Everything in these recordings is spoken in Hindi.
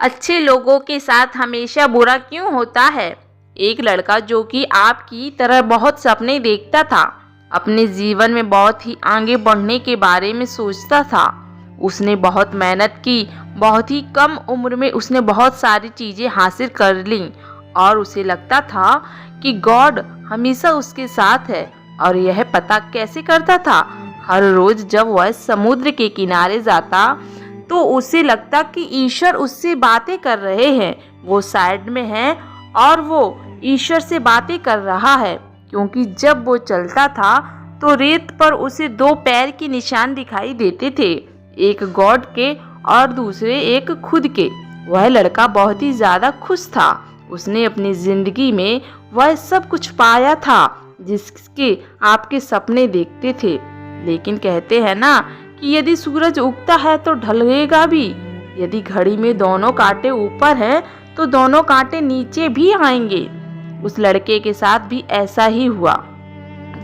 अच्छे लोगों के साथ हमेशा बुरा क्यों होता है? एक लड़का जो कि आपकी तरह बहुत सपने देखता था, अपने जीवन में बहुत ही आगे बढ़ने के बारे में सोचता था। उसने बहुत मेहनत की, बहुत ही कम उम्र में उसने बहुत सारी चीज़ें हासिल कर लीं और उसे लगता था कि गॉड हमेशा उसके साथ है। और यह पता कैसे करता था? हर रोज़ जब वह समुद्र के किनारे जाता तो उसे लगता कि ईश्वर उससे बातें कर रहे हैं। वो साइड में है और वो ईश्वर से बातें कर रहा है, क्योंकि जब वो चलता था तो रेत पर उसे दो पैर के निशान दिखाई देते थे, एक गॉड के और दूसरे एक खुद के। वह लड़का बहुत ही ज़्यादा खुश था। उसने अपनी ज़िंदगी में वह सब कुछ पाया था जिसके आपके सपने देखते थे। लेकिन कहते हैं ना कि यदि सूरज उगता है तो ढलेगा भी। यदि घड़ी में दोनों कांटे ऊपर हैं तो दोनों कांटे नीचे भी आएंगे। उस लड़के के साथ भी ऐसा ही हुआ।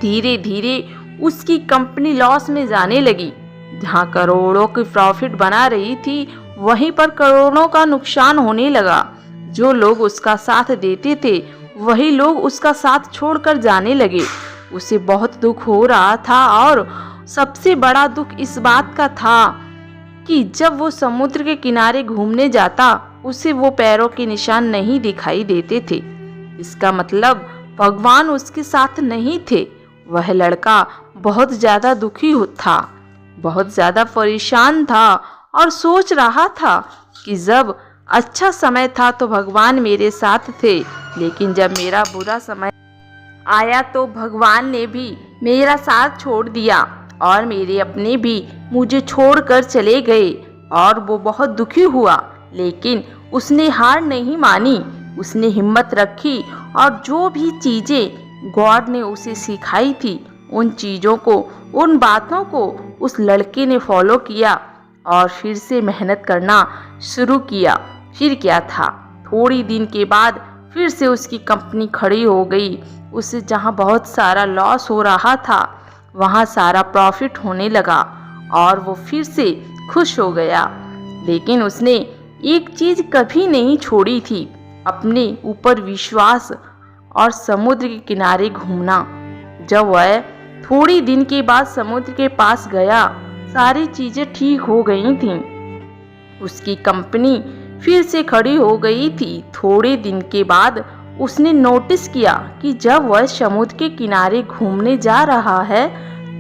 धीरे धीरे उसकी कंपनी लॉस में जाने लगी। जहां करोड़ों की प्रॉफिट बना रही थी, वहीं पर करोड़ों का नुकसान होने लगा। जो लोग उसका साथ देते थे वही लोग उसका साथ छोड़कर जाने लगे। उसे बहुत दुख हो रहा था और सबसे बड़ा दुख इस बात का था कि जब वो समुद्र के किनारे घूमने जाता उसे वो पैरों के निशान नहीं दिखाई देते थे। इसका मतलब भगवान उसके साथ नहीं थे। वह लड़का बहुत ज़्यादा दुखी था, बहुत ज़्यादा परेशान था और सोच रहा था कि जब अच्छा समय था तो भगवान मेरे साथ थे, लेकिन जब मेरा बुरा समय आया तो भगवान ने भी मेरा साथ छोड़ दिया और मेरे अपने भी मुझे छोड़कर चले गए। और वो बहुत दुखी हुआ, लेकिन उसने हार नहीं मानी। उसने हिम्मत रखी और जो भी चीज़ें गॉड ने उसे सिखाई थी उन चीज़ों को, उन बातों को उस लड़के ने फॉलो किया और फिर से मेहनत करना शुरू किया। फिर क्या था, थोड़ी दिन के बाद फिर से उसकी कंपनी खड़ी हो गई। उसे जहाँ बहुत सारा लॉस हो रहा था वहाँ सारा प्रॉफिट होने लगा और वो फिर से खुश हो गया। लेकिन उसने एक चीज़ कभी नहीं छोड़ी थी, अपने ऊपर विश्वास और समुद्र के किनारे घूमना। जब वह थोड़ी दिन के बाद समुद्र के पास गया, सारी चीज़ें ठीक हो गई थीं। उसकी कंपनी फिर से खड़ी हो गई थी। थोड़े दिन के बाद उसने नोटिस किया कि जब वह समुद्र के किनारे घूमने जा रहा है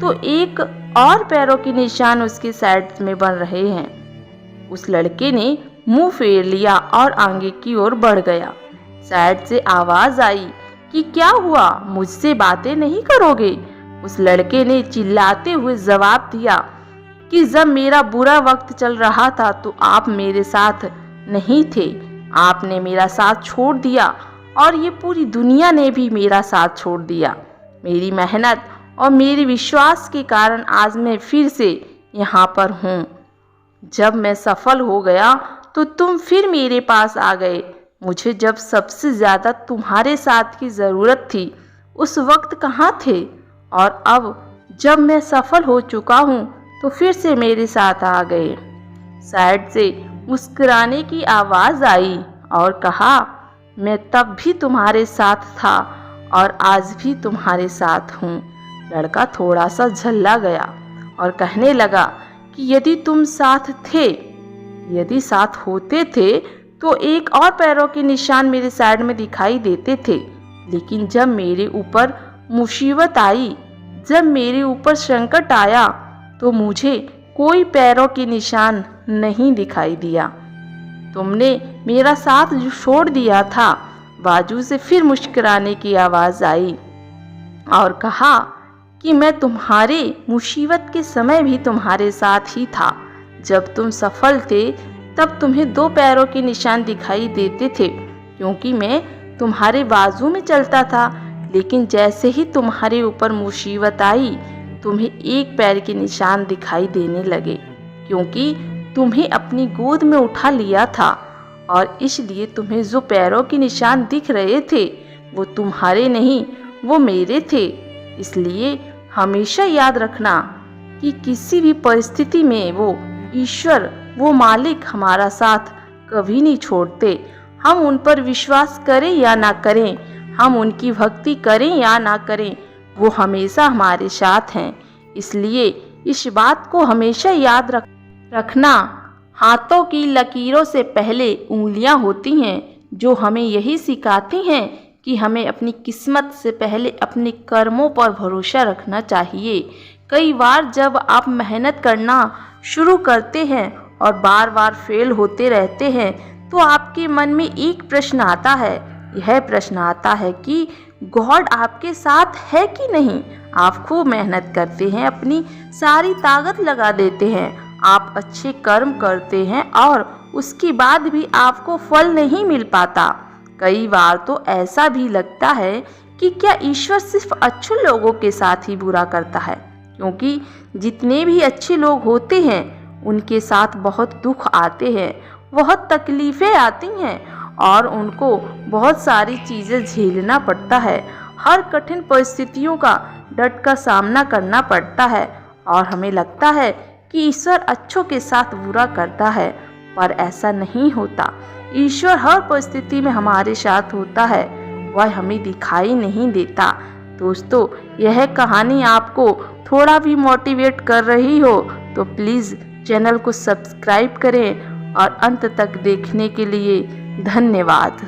तो एक और पैरों के निशान उसके साइड में बन रहे हैं। उस लड़के ने मुंह फेर लिया और आगे की ओर बढ़ गया। साइड से आवाज आई कि क्या हुआ, मुझसे बातें नहीं करोगे? उस लड़के ने चिल्लाते हुए जवाब दिया कि जब मेरा बुरा वक्त चल रहा था तो आप मेरे साथ नहीं थे। आपने मेरा साथ छोड़ दिया और ये पूरी दुनिया ने भी मेरा साथ छोड़ दिया। मेरी मेहनत और मेरे विश्वास के कारण आज मैं फिर से यहाँ पर हूँ। जब मैं सफल हो गया तो तुम फिर मेरे पास आ गए। मुझे जब सबसे ज़्यादा तुम्हारे साथ की ज़रूरत थी उस वक्त कहाँ थे? और अब जब मैं सफल हो चुका हूँ तो फिर से मेरे साथ आ गए। साइड से मुस्कुराने की आवाज़ आई और कहा, मैं तब भी तुम्हारे साथ था और आज भी तुम्हारे साथ हूँ। लड़का थोड़ा सा झल्ला गया और कहने लगा कि यदि तुम साथ थे, यदि साथ होते थे तो एक और पैरों के निशान मेरे साइड में दिखाई देते थे। लेकिन जब मेरे ऊपर मुसीबत आई, जब मेरे ऊपर संकट आया तो मुझे कोई पैरों के निशान नहीं दिखाई दिया। तुमने मेरा साथ जो छोड़ दिया था। बाजू से फिर मुस्कुराने की आवाज़ आई और कहा कि मैं तुम्हारे मुसीबत के समय भी तुम्हारे साथ ही था। जब तुम सफल थे तब तुम्हें दो पैरों के निशान दिखाई देते थे, क्योंकि मैं तुम्हारे बाजू में चलता था। लेकिन जैसे ही तुम्हारे ऊपर मुसीबत आई तुम्हें एक पैर के निशान दिखाई देने लगे, क्योंकि तुम्हें अपनी गोद में उठा लिया था और इसलिए तुम्हें जो पैरों के निशान दिख रहे थे वो तुम्हारे नहीं, वो मेरे थे। इसलिए हमेशा याद रखना कि किसी भी परिस्थिति में वो ईश्वर, वो मालिक हमारा साथ कभी नहीं छोड़ते। हम उन पर विश्वास करें या ना करें, हम उनकी भक्ति करें या ना करें, वो हमेशा हमारे साथ हैं। इसलिए इस बात को हमेशा याद रखना, हाथों की लकीरों से पहले उंगलियां होती हैं, जो हमें यही सिखाती हैं कि हमें अपनी किस्मत से पहले अपने कर्मों पर भरोसा रखना चाहिए। कई बार जब आप मेहनत करना शुरू करते हैं और बार बार फेल होते रहते हैं, तो आपके मन में एक प्रश्न आता है। यह प्रश्न आता है कि गॉड आपके साथ है कि नहीं। आप खूब मेहनत करते हैं, अपनी सारी ताकत लगा देते हैं, आप अच्छे कर्म करते हैं और उसके बाद भी आपको फल नहीं मिल पाता। कई बार तो ऐसा भी लगता है कि क्या ईश्वर सिर्फ अच्छे लोगों के साथ ही बुरा करता है, क्योंकि जितने भी अच्छे लोग होते हैं उनके साथ बहुत दुख आते हैं, बहुत तकलीफ़ें आती हैं और उनको बहुत सारी चीज़ें झेलना पड़ता है। हर कठिन परिस्थितियों का डट कर सामना करना पड़ता है और हमें लगता है कि ईश्वर अच्छों के साथ बुरा करता है, पर ऐसा नहीं होता। ईश्वर हर परिस्थिति में हमारे साथ होता है, वह हमें दिखाई नहीं देता। दोस्तों, यह कहानी आपको थोड़ा भी मोटिवेट कर रही हो तो प्लीज़ चैनल को सब्सक्राइब करें और अंत तक देखने के लिए धन्यवाद।